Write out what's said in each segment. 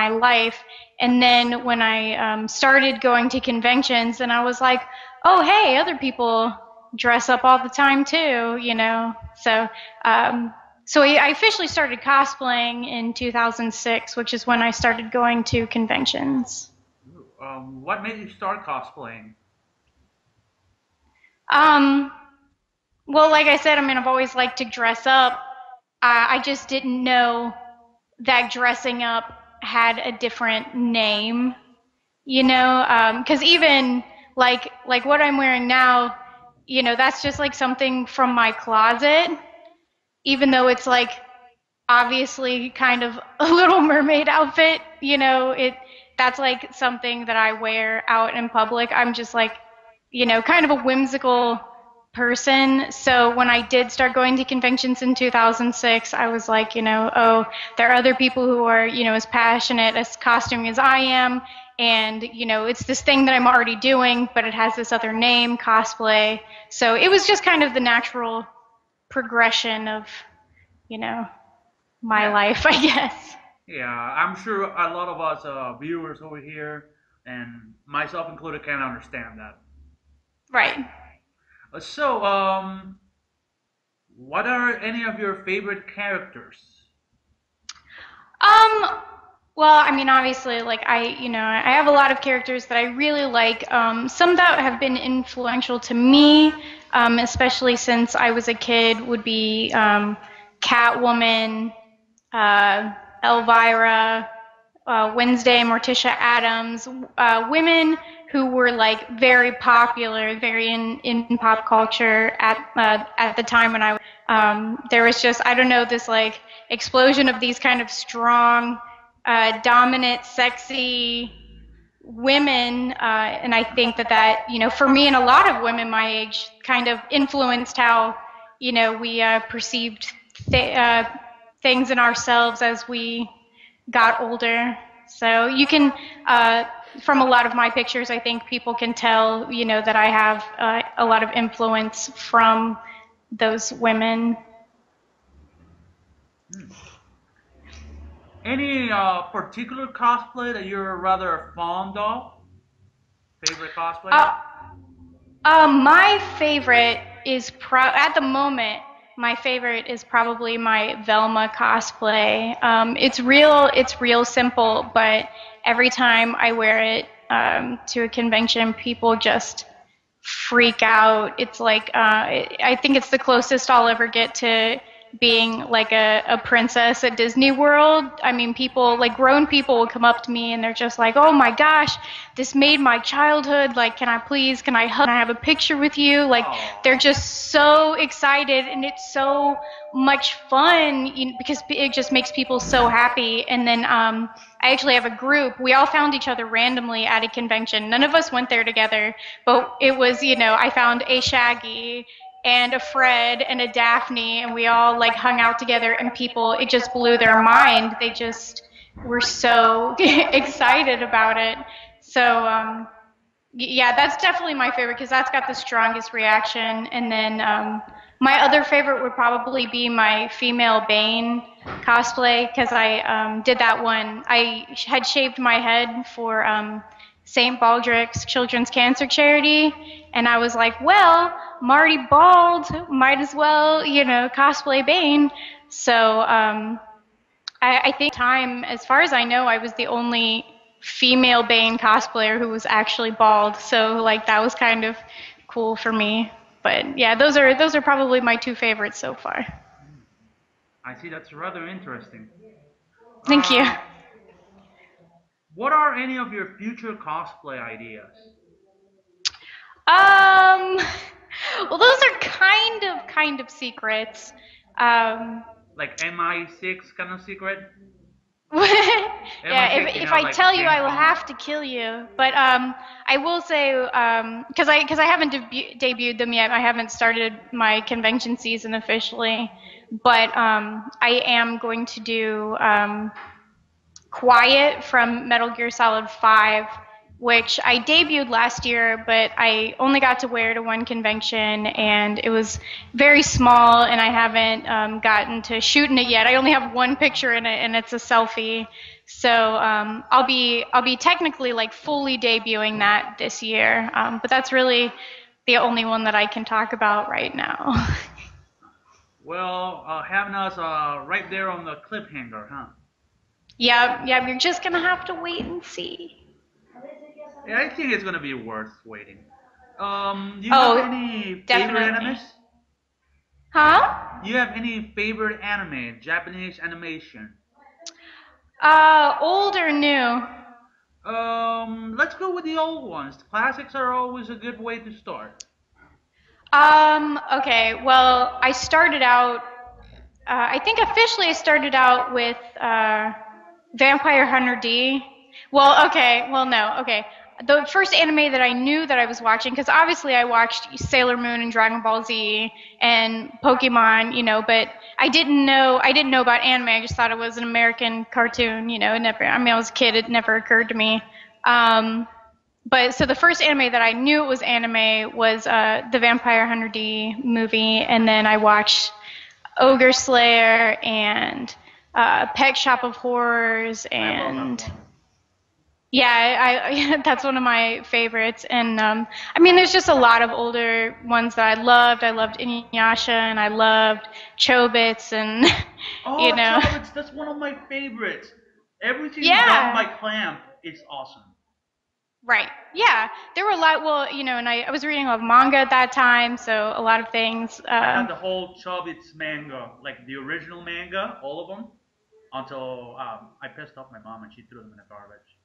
my life. And then when I started going to conventions, and I was like, oh, hey, other people dress up all the time too, you know. So I officially started cosplaying in 2006, which is when I started going to conventions. What made you start cosplaying? Um, well, like I said, I mean, I've always liked to dress up. I just didn't know that dressing up had a different name, you know, because even like what I'm wearing now, you know, that's just like something from my closet, even though it's like obviously kind of a Little Mermaid outfit, you know, that's like something that I wear out in public. I'm just like, you know, kind of a whimsical person. So when I did start going to conventions in 2006, I was like, you know, oh, there are other people who are, you know, as passionate as costuming as I am. And, you know, it's this thing that I'm already doing, but it has this other name, cosplay. So it was just kind of the natural progression of, you know, my Yeah, life, I guess. yeah. I'm sure a lot of us viewers over here, and myself included, can understand that. Right. So, what are any of your favorite characters? Um, well, I mean, obviously, like you know, I have a lot of characters that I really like. Some that have been influential to me, especially since I was a kid, would be Catwoman, uh, Elvira, Wednesday, Morticia Adams, women who were like very popular, very in pop culture at the time when there was just, I don't know, this like explosion of these kind of strong, dominant, sexy women, and I think that you know, for me and a lot of women my age, kind of influenced how, you know, we perceived th- uh, things in ourselves as we got older. So you can, from a lot of my pictures, I think people can tell, you know, that I have a lot of influence from those women. Hmm. Any particular cosplay that you're rather fond of? Favorite cosplay? Uh, my favorite is at the moment. My favorite is probably my Velma cosplay. It's real simple, but every time I wear it to a convention, people just freak out. It's like I think it's the closest I'll ever get to being like a princess at Disney World. I mean, people, like grown people, will come up to me and they're just like, "Oh my gosh, this made my childhood. Like, can I hug? Can I have a picture with you?" Like, Oh, they're just so excited, and it's so much fun, you know, because it just makes people so happy. And then I actually have a group. We all found each other randomly at a convention. None of us went there together, but it was, you know, I found a Shaggy and a Fred and a Daphne, and we all like hung out together, and people, it just blew their mind. They just were so excited about it. So, yeah, that's definitely my favorite because that's got the strongest reaction. And then my other favorite would probably be my female Bane cosplay because I did that one. I had shaved my head for St. Baldrick's Children's Cancer Charity, and I was like, well, I'm already bald, might as well, you know, cosplay Bane. So I think time, as far as I know, I was the only female Bane cosplayer who was actually bald. So like that was kind of cool for me. But yeah, those are probably my two favorites so far. I see. That's rather interesting. Thank you. Uh, what are any of your future cosplay ideas? Um, well, those are kind of secrets. Um, Like MI6 kind of secret? yeah, MI6, if I like tell you, James I will Bond. have to kill you. But I will say, because I haven't debuted them yet. I haven't started my convention season officially. But I am going to do Quiet from Metal Gear Solid 5, which I debuted last year, but I only got to wear to one convention, and it was very small, and I haven't gotten to shoot in it yet. I only have one picture in it, and it's a selfie. So I'll be technically like fully debuting that this year, but that's really the only one that I can talk about right now. Well, having us right there on the cliffhanger, huh? Yeah, you're just gonna have to wait and see. Yeah, I think it's gonna be worth waiting. Do you have Oh, any favorite animes? definitely. Huh? Do you have any favorite anime, Japanese animation? Old or new? Let's go with the old ones. The classics are always a good way to start. Okay, well, I started out, I think officially I started out with Vampire Hunter D. Well, okay, well, no, okay. The first anime that I knew that I was watching, because obviously I watched Sailor Moon and Dragon Ball Z and Pokemon, but I didn't know about anime. I just thought it was an American cartoon, it never, I mean, I was a kid, it never occurred to me. But so the first anime that I knew it was anime was the Vampire Hunter D movie, and then I watched Ogre Slayer and Pet Shop of Horrors, I love that and one. yeah, that's one of my favorites. And I mean, there's just a lot of older ones that I loved. I loved Inuyasha, and I loved Chobits, and Oh, you know, Chobits, that's one of my favorites. Everything done by yeah. Clamp is awesome. Right. Yeah. There were a lot. Well, and I was reading a lot of manga at that time, so a lot of things. I had the whole Chobits manga, like the original manga, all of them, until I pissed off my mom and she threw them in the garbage.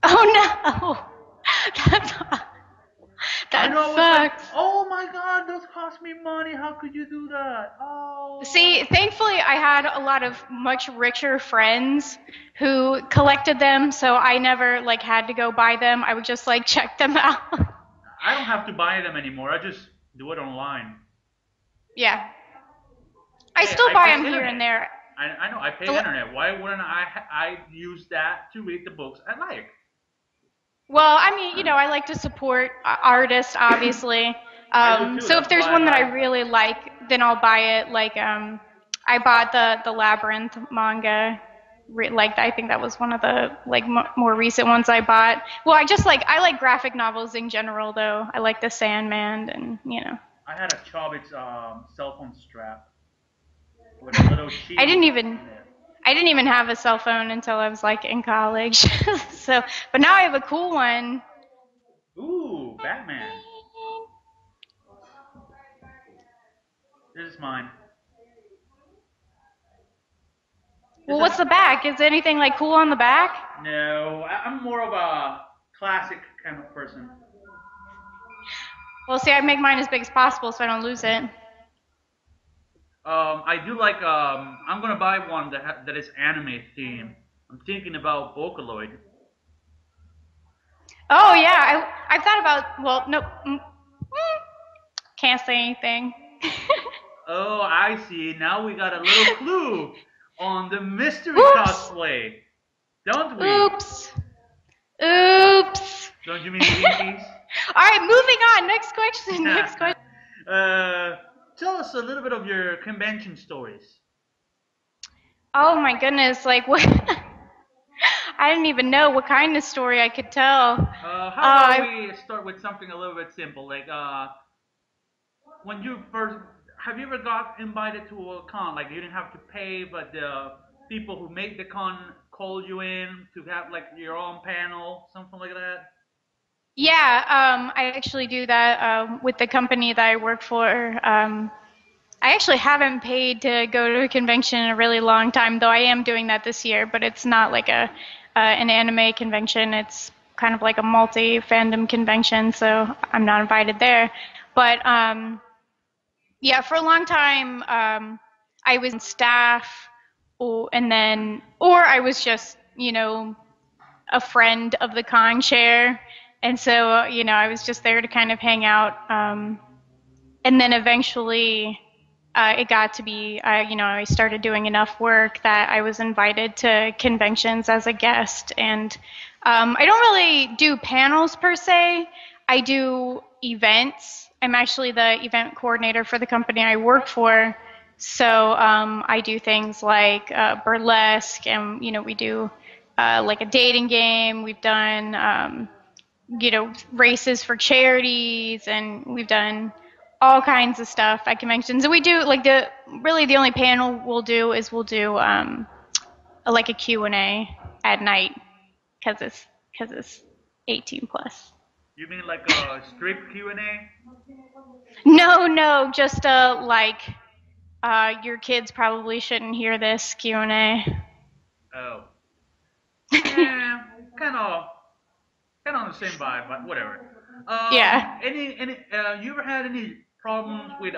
Oh no, that's I that know, I was like, sucks. oh my god, those cost me money. How could you do that? Oh. See, thankfully, I had a lot of much richer friends who collected them, so I never like had to go buy them. I would just like check them out. I don't have to buy them anymore. I just do it online. Yeah, I Hey, still I buy pay them here and internet. there. I know, I pay The- internet. Why wouldn't I use that to read the books I like? Well, I mean, I like to support artists, obviously. I do too. So if That's there's why I one that I buy. really like, then I'll buy it. Like, I bought the Labyrinth manga. Like, I think that was one of the like more recent ones I bought. Well, I like graphic novels in general, though. I like the Sandman, and I had a Chobits cell phone strap with a little I cheese didn't even in it. I didn't even have a cell phone until I was like in college. So, but now I have a cool one. Ooh, Batman. This is mine. Well, This what's is the back? Is anything like cool on the back? no. I'm more of a classic kind of person. Well, see, I make mine as big as possible so I don't lose it. I do like. I'm gonna buy one that is anime themed. I'm thinking about Vocaloid. Oh yeah, I've thought about. Well, nope, can't say anything. Oh, I see. Now we got a little clue on the mystery Oops. cosplay, don't we? Oops. Oops. Don't you mean the Winkies? All right, moving on. Next question. Next question. Tell us a little bit of your convention stories. Oh my goodness, like what? I didn't even know what kind of story I could tell. How about we start with something a little bit simple, like when you first have you ever got invited to a con? Like you didn't have to pay, but the people who make the con call you in to have like your own panel, something like that. Yeah, I actually do that with the company that I work for. I actually haven't paid to go to a convention in a really long time, though I am doing that this year. But it's not like an anime convention. It's kind of like a multi-fandom convention, so I'm not invited there. But yeah, for a long time, I was in staff, or I was just, a friend of the con chair. And so, I was just there to kind of hang out. And then eventually, it got to be, I started doing enough work that I was invited to conventions as a guest. And I don't really do panels per se. I do events. I'm actually the event coordinator for the company I work for. So I do things like burlesque, and we do like a dating game. We've done races for charities, and we've done all kinds of stuff at conventions. And we do like the only panel we'll do like a Q&A at night because it's 18 plus. You mean like a strict Q&A? No, just like your kids probably shouldn't hear this Q&A. Oh. Yeah, kind of on the same vibe, but whatever. Yeah. You ever had any problems with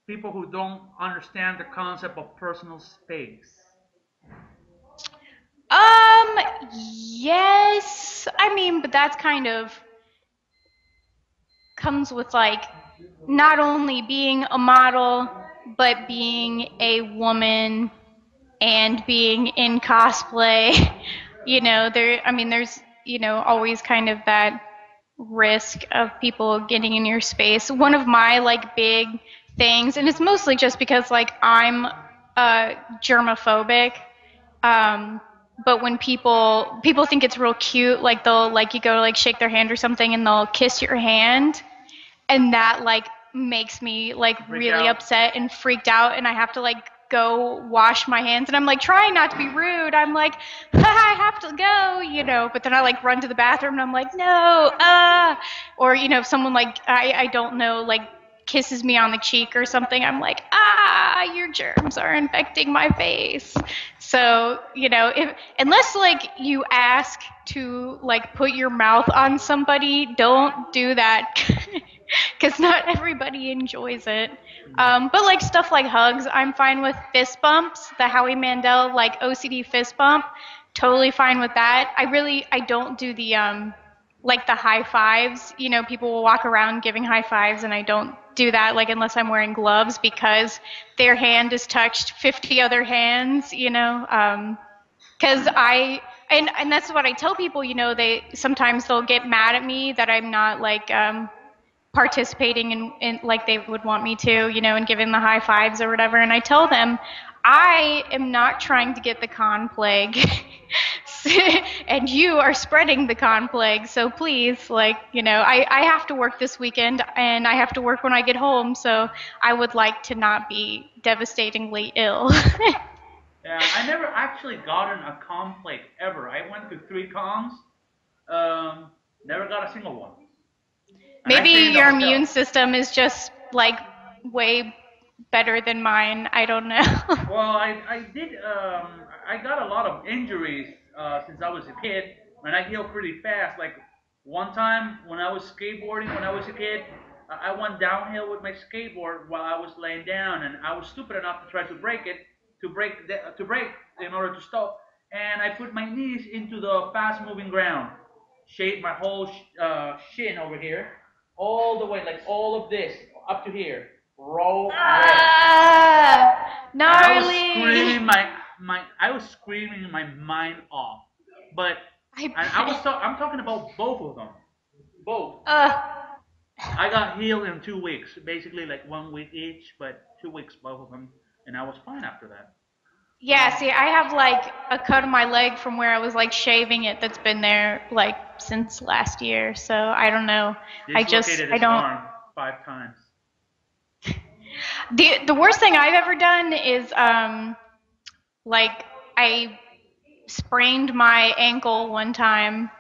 people who don't understand the concept of personal space? Yes. I mean, but that's kind of comes with like not only being a model, but being a woman and being in cosplay. There's, always kind of that risk of people getting in your space. One of my like big things, and it's mostly just because like I'm germaphobic. But when people think it's real cute, like they'll like you go to like shake their hand or something and they'll kiss your hand, and that like makes me like really upset and freaked out, and I have to like go wash my hands, and I'm like trying not to be rude. I'm like, I have to go, but then I like run to the bathroom and I'm like, no, or if someone like I don't know like kisses me on the cheek or something, I'm like, your germs are infecting my face. So, if unless like you ask to like put your mouth on somebody, don't do that. Because not everybody enjoys it. But like stuff like hugs, I'm fine with. Fist bumps, the Howie Mandel like OCD fist bump, totally fine with that. I don't do the like the high fives. People will walk around giving high fives, and I don't do that like unless I'm wearing gloves because their hand has touched 50 other hands. Because and that's what I tell people. Sometimes they'll get mad at me that I'm not like participating in like they would want me to, and giving the high fives or whatever. And I tell them, I am not trying to get the con plague. And you are spreading the con plague. So please, I have to work this weekend and I have to work when I get home. So I would like to not be devastatingly ill. Yeah, I never actually gotten a con plague ever. I went to 3 cons, never got a single one. Maybe your immune system is just like way better than mine. I don't know. Well, I did. I got a lot of injuries since I was a kid, and I healed pretty fast. Like one time when I was skateboarding when I was a kid, I went downhill with my skateboard while I was laying down, and I was stupid enough to try to break it, to break in order to stop, and I put my knees into the fast-moving ground, shaved my whole shin over here, all the way, like all of this up to here, raw red. Gnarly. I was screaming my mind off, but I'm talking about both of them, both. I got healed in 2 weeks, basically like 1 week each, but 2 weeks both of them, and I was fine after that. Yeah, see, I have like a cut on my leg from where I was like shaving it that's been there like since last year. So I don't know. Dislocated his arm 5 times. The worst thing I've ever done is like I sprained my ankle one time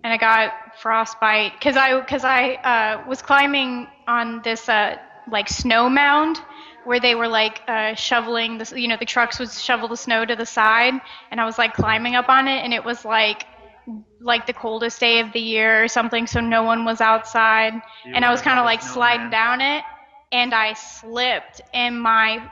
and I got frostbite because I was climbing on this like snow mound where they were like shoveling this, the trucks would shovel the snow to the side, and I was like climbing up on it, and it was like the coldest day of the year or something, so no one was outside, and I was kind of like sliding down it, and I slipped, and my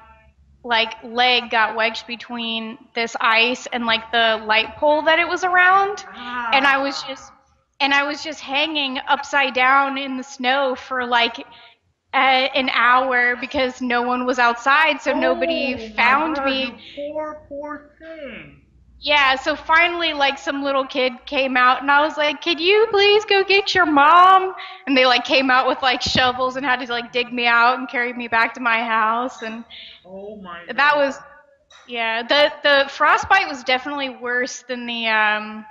like leg got wedged between this ice and like the light pole that it was around, and I was just hanging upside down in the snow for like an hour because no one was outside, so nobody found me. You poor thing. Yeah, so finally, like, some little kid came out, and I was like, "Could you please go get your mom?" And they like came out with like shovels and had to like dig me out and carry me back to my house, and oh my God. that was Yeah, the frostbite was definitely worse than the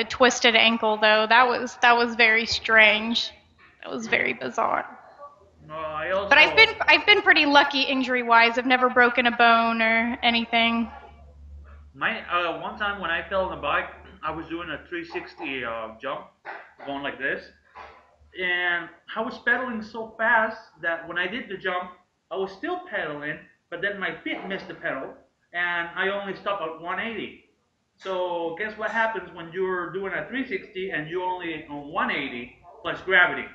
twisted ankle though. That was very strange. That was very bizarre. I But also I've been pretty lucky injury wise. I've never broken a bone or anything. my one time when I fell on the bike, I was doing a 360 jump, going like this, and I was pedaling so fast that when I did the jump, I was still pedaling, but then my feet missed the pedal, and I only stopped at 180. So guess what happens when you're doing a 360 and you're only on 180 plus gravity?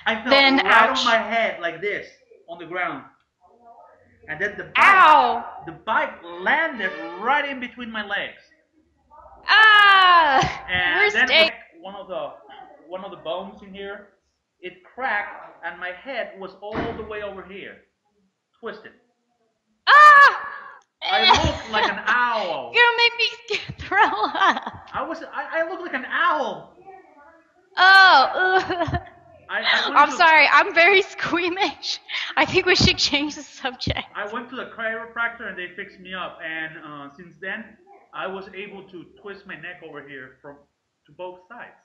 I fell Then right on ouch. my head like this on the ground, and then Ow. the bike landed right in between my legs, Ah. and Worst then day. one of the bones in here, it cracked, and my head was all the way over here, twisted. Ah. I looked like an owl. You're gonna make me throw up. I looked like an owl. Oh. I went I'm to sorry. I'm very squeamish. I think we should change the subject. I went to the chiropractor and they fixed me up, and since then I was able to twist my neck over here from to both sides.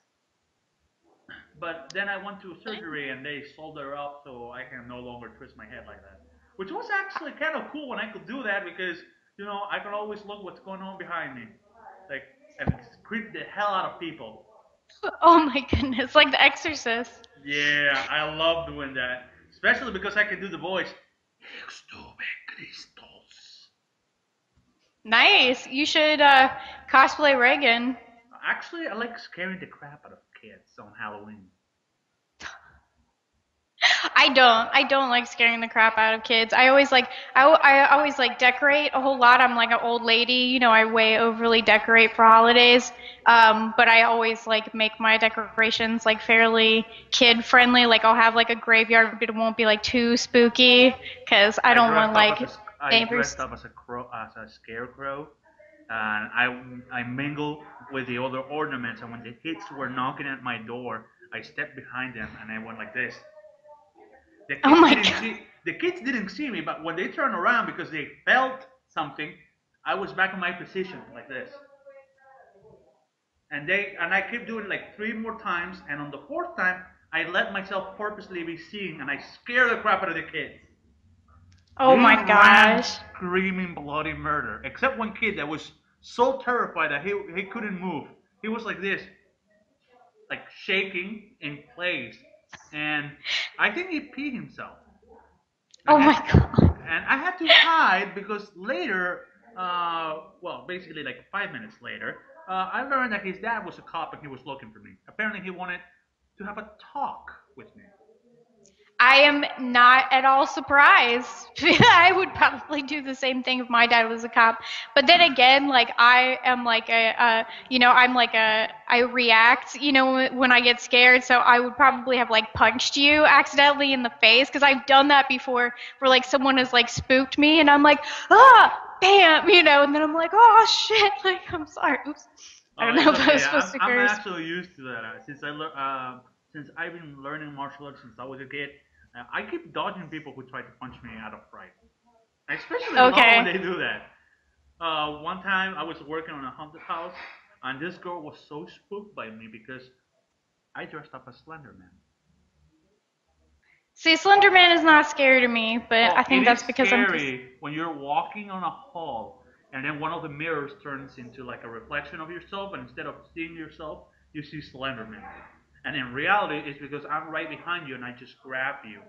But then I went to surgery and they solder up so I can no longer twist my head like that, which was actually kind of cool when I could do that because I could always look what's going on behind me, like and creep the hell out of people. Oh my goodness, like The Exorcist. Yeah, I love doing that, especially because I can do the voice. Estuve Christos. Nice. You should cosplay Reagan. Actually, I like scaring the crap out of kids on Halloween. I don't like scaring the crap out of kids. I always like decorate a whole lot. I'm like an old lady, I way overly decorate for holidays. But I always like make my decorations like fairly kid friendly. Like I'll have like a graveyard, but it won't be like too spooky because I don't want like I neighbors. dressed up as a scarecrow, and I mingled with the other ornaments. And when the kids were knocking at my door, I stepped behind them and I went like this. Oh my god. The kids didn't see me, but when they turned around because they felt something, I was back in my position like this. And I kept doing it like 3 more times, and on the fourth time, I let myself purposely be seen, and I scared the crap out of the kids. Oh They my ran gosh. screaming bloody murder, except one kid that was so terrified that he couldn't move. He was like this, like shaking in place, and I think he peed himself. I Oh had my god. and I had to hide because later, well, basically like 5 minutes later, I learned that his dad was a cop and he was looking for me. Apparently, he wanted to have a talk with me. I am not at all surprised. I would probably do the same thing if my dad was a cop. But then again, like I am like I'm like I react, when I get scared. So I would probably have like punched you accidentally in the face because I've done that before, where like someone has like spooked me and I'm like, bam, and then I'm like, oh shit, like I'm sorry, oops. I don't It's know if I was okay. supposed to I'm curse. actually used to that. Since I've been learning martial arts since I was a kid, I keep dodging people who try to punch me out of fright. I especially love when Okay. they do that. One time I was working on a haunted house, and this girl was so spooked by me because I dressed up as Slender Man. See, Slender Man is not scary to me, but I Oh, it think is that's because I'm just. scary when you're walking on a hall and then one of the mirrors turns into like a reflection of yourself, and instead of seeing yourself, you see Slenderman. And in reality, it's because I'm right behind you and I just grab you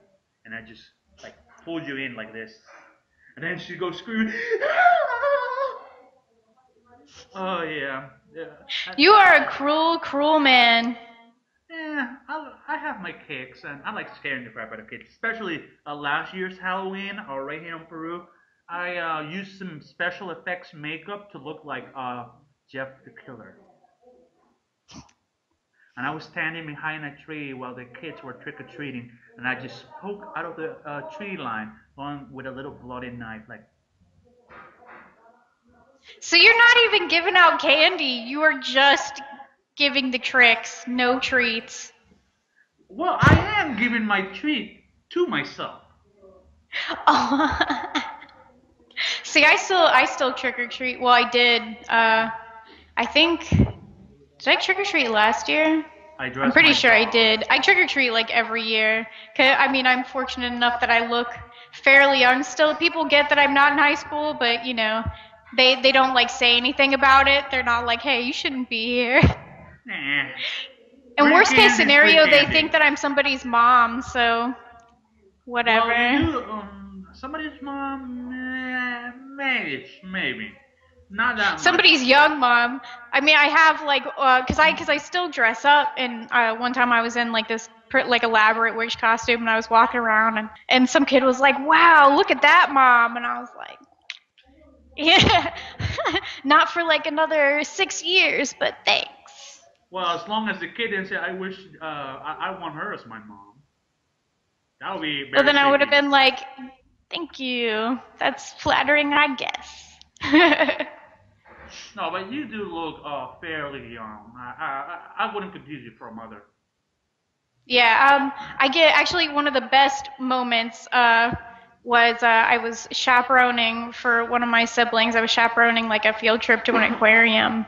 and I just like pull you in like this. And then she goes screaming. Oh yeah, yeah. You are a cruel, cruel man. Yeah, I have my kicks, and I like scaring the crap out of kids. Especially last year's Halloween, or right here in Peru, I used some special effects makeup to look like Jeff the Killer. And I was standing behind a tree while the kids were trick or treating, and I just spoke out of the tree line, going with a little bloody knife, like. So you're not even giving out candy. You are just giving the tricks, no treats. Well, I am giving my treat to myself. Oh. See, I still trick or treat. Well, I did. I think did I trick or treat last year? I I'm dress pretty my sure I dog. did. I trick or treat like every year. 'Cause, I mean, I'm fortunate enough that I look fairly young still. People get that I'm not in high school, but they don't like say anything about it. They're not like, "Hey, you shouldn't be here." Eh. And Free worst case candy's free scenario, they think candy. that I'm somebody's mom, so Well, you whatever. do. Somebody's mom, maybe, not that much. Somebody's young mom. I mean, I have like, cause I still dress up. And one time I was in like this like elaborate witch costume, and I was walking around, and some kid was like, "Wow, look at that mom," and I was like, "Yeah, not for like another 6 years, but thanks." Well, as long as the kid didn't say, "I wish, I want her as my mom," that would be Well, very then I would have creepy. been like, "Thank you. That's flattering, I guess." No, but you do look fairly young. I wouldn't confuse you for a mother. Yeah, I get actually one of the best moments was I was chaperoning for one of my siblings. I was chaperoning like a field trip to an aquarium,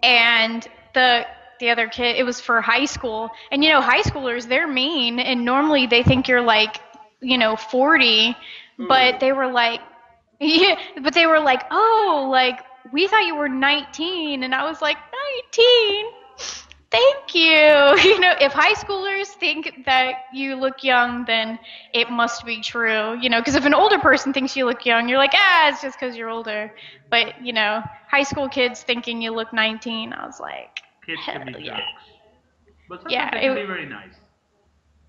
and the other kid, it was for high school, and high schoolers, they're mean, and normally they think you're like 40, but Ooh. they were like, yeah, but they were like, "Oh, like we thought you were 19," and I was like, "19? Thank you." If high schoolers think that you look young, then it must be true. Because if an older person thinks you look young, you're like, it's just because you're older. But high school kids thinking you look 19, I was like, Kids can hell be yeah. jerks, but sometimes Yeah, they can it, be very nice.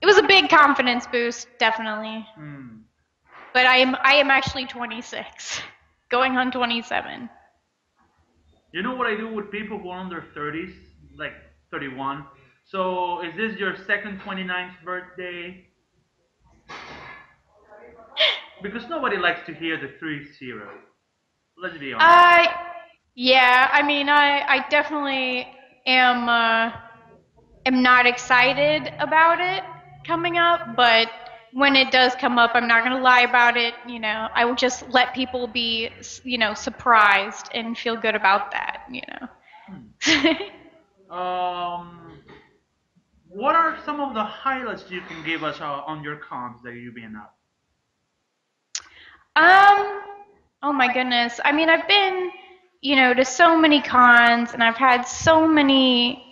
it was a big confidence boost, definitely. Hmm. But I am actually 26, going on 27. You know what I do with people who are under 30s, like 31? So, is this your second 29th birthday? Because nobody likes to hear the 30. Let's be honest. Uh, yeah, I mean, I definitely am not excited about it coming up, but when it does come up, I'm not going to lie about it. I will just let people be, surprised and feel good about that. Um, what are some of the highlights you can give us on your cons that you've been at? um, oh my goodness. I mean, I've been, to so many cons, and I've had so many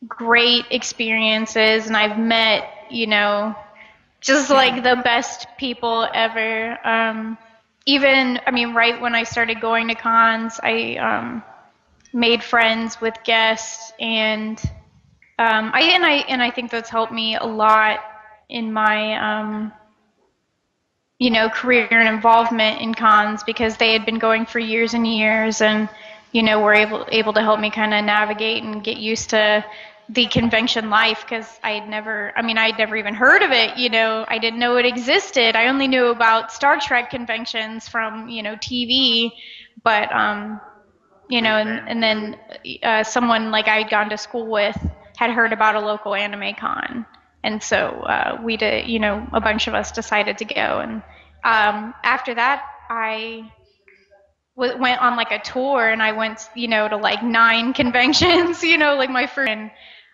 great experiences, and I've met, just like the best people ever. Even, I mean, right when I started going to cons, I made friends with guests, and I think that's helped me a lot in my career and involvement in cons, because they had been going for years and years, and were able to help me kind of navigate and get used to the convention life, because I'd never even heard of it. I didn't know it existed. I only knew about Star Trek conventions from TV, but Big and Bang then Theory. someone like I'd gone to school with had heard about a local anime con, and so we did. A bunch of us decided to go, and after that, I went on like a tour, and I went, to like 9 conventions, like my first, and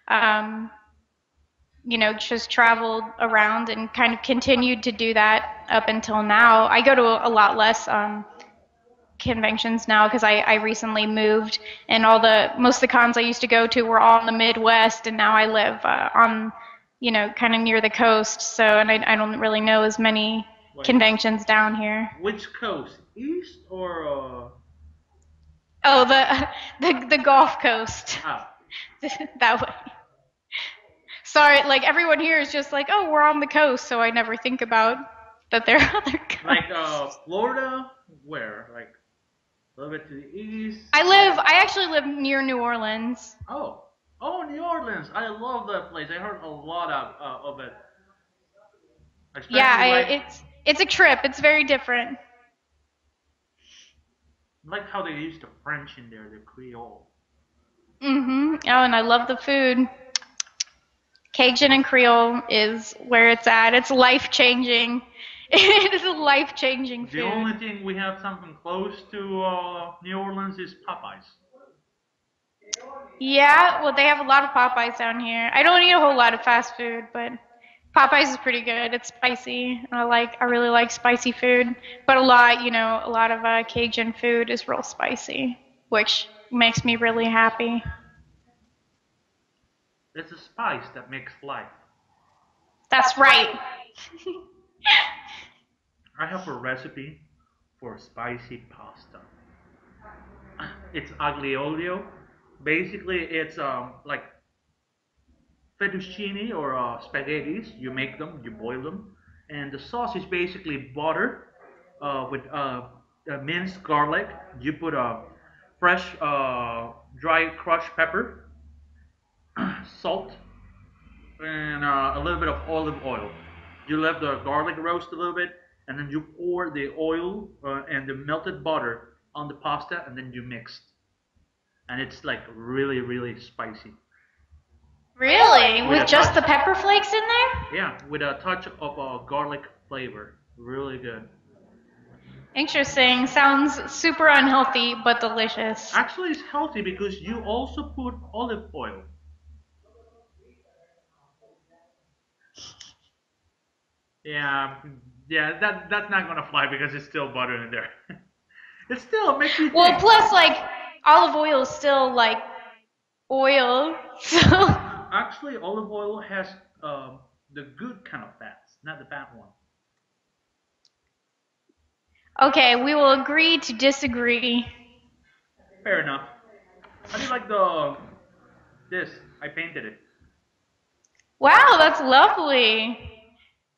um, just traveled around and kind of continued to do that up until now. I go to a lot less conventions now, because I recently moved, and most of the cons I used to go to were all in the Midwest, and now I live on kind of near the coast, so, and I don't really know as many Wait, conventions down here. which coast? East or Oh, the Gulf Coast. ah? That way. Sorry, like everyone here is just like, oh, we're on the coast, so I never think about that there are other Like coasts. Florida? Where? Like a little bit to the east? I actually live near New Orleans. Oh, oh, New Orleans! I love that place. I heard a lot of it. Yeah, Especially like it's a trip. It's very different. how they use the French in there, the Creole. Oh, and I love the food. Cajun and Creole is where it's at. It's life changing. It is a life-changing The food. only thing we have something close to New Orleans is Popeyes. Yeah, well, they have a lot of Popeyes down here. I don't eat a whole lot of fast food, but Popeyes is pretty good. It's spicy. I really like spicy food, but a lot of Cajun food is real spicy, which makes me really happy. It's a spice that makes life. That's right. I have a recipe for spicy pasta. It's aglio olio. Basically, it's like fettuccine or spaghettis. You make them, you boil them, and the sauce is basically butter with minced garlic. You put a fresh dry crushed pepper, salt, and a little bit of olive oil. You let the garlic roast a little bit, and then you pour the oil and the melted butter on the pasta, and then you mix, and it's like really, really spicy. Really? With a With just touch, the pepper flakes in there? yeah, with a touch of garlic flavor. Really good. Interesting. Sounds super unhealthy, but delicious. Actually, it's healthy because you also put olive oil. Yeah, yeah, that's not gonna fly because it's still butter in there. It still makes me Well, think. plus, like, olive oil is still, like, oil. So, Actually, olive oil has the good kind of fats, not the bad one. okay, we will agree to disagree. Fair enough. How do you like the this? I painted it. Wow, that's lovely.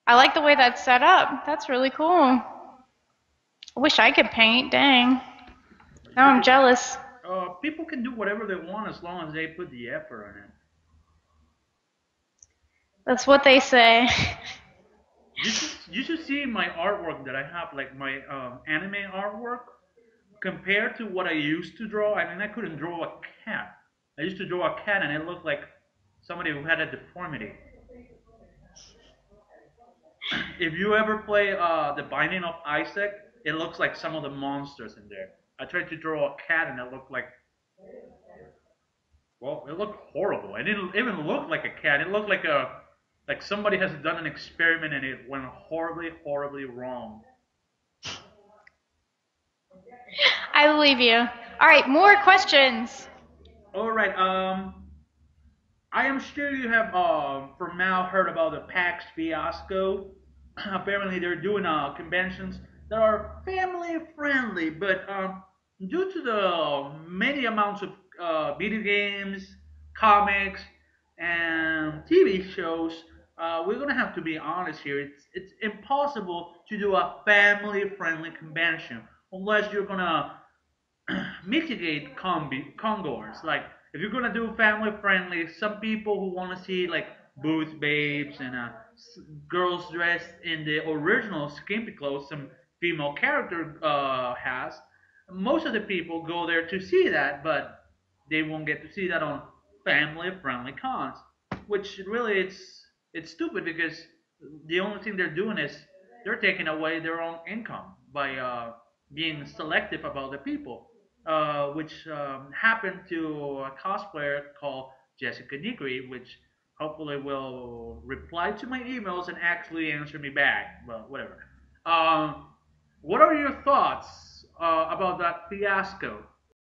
I like the way that's set up. That's really cool. I wish I could paint. Dang. Now I'm jealous. People can do whatever they want as long as they put the effort in it. That's what they say. You should see my artwork that I have, like my anime artwork, compared to what I used to draw. I mean, I couldn't draw a cat. I used to draw a cat, and it looked like somebody who had a deformity. If you ever play The Binding of Isaac, it looks like some of the monsters in there. I tried to draw a cat, and it looked like, well, it looked horrible. It didn't even look like a cat. It looked like somebody has done an experiment and it went horribly, horribly wrong. I believe you. All right, more questions. All right. I am sure you have from now heard about the PAX fiasco. Apparently, they're doing conventions that are family friendly, but due to the many amounts of video games, comics, and TV shows, we're gonna have to be honest here. It's impossible to do a family friendly convention unless you're gonna mitigate congoers. Like if you're gonna do family friendly, some people who want to see like booth babes and girls dressed in the original skimpy clothes some female character has. Most of the people go there to see that, but they won't get to see that on family friendly cons, which really it's stupid because the only thing they're doing is they're taking away their own income by being selective about the people, which happened to a cosplayer called Jessica Nigri, which hopefully will reply to my emails and actually answer me back. Well, whatever. What are your thoughts about that fiasco?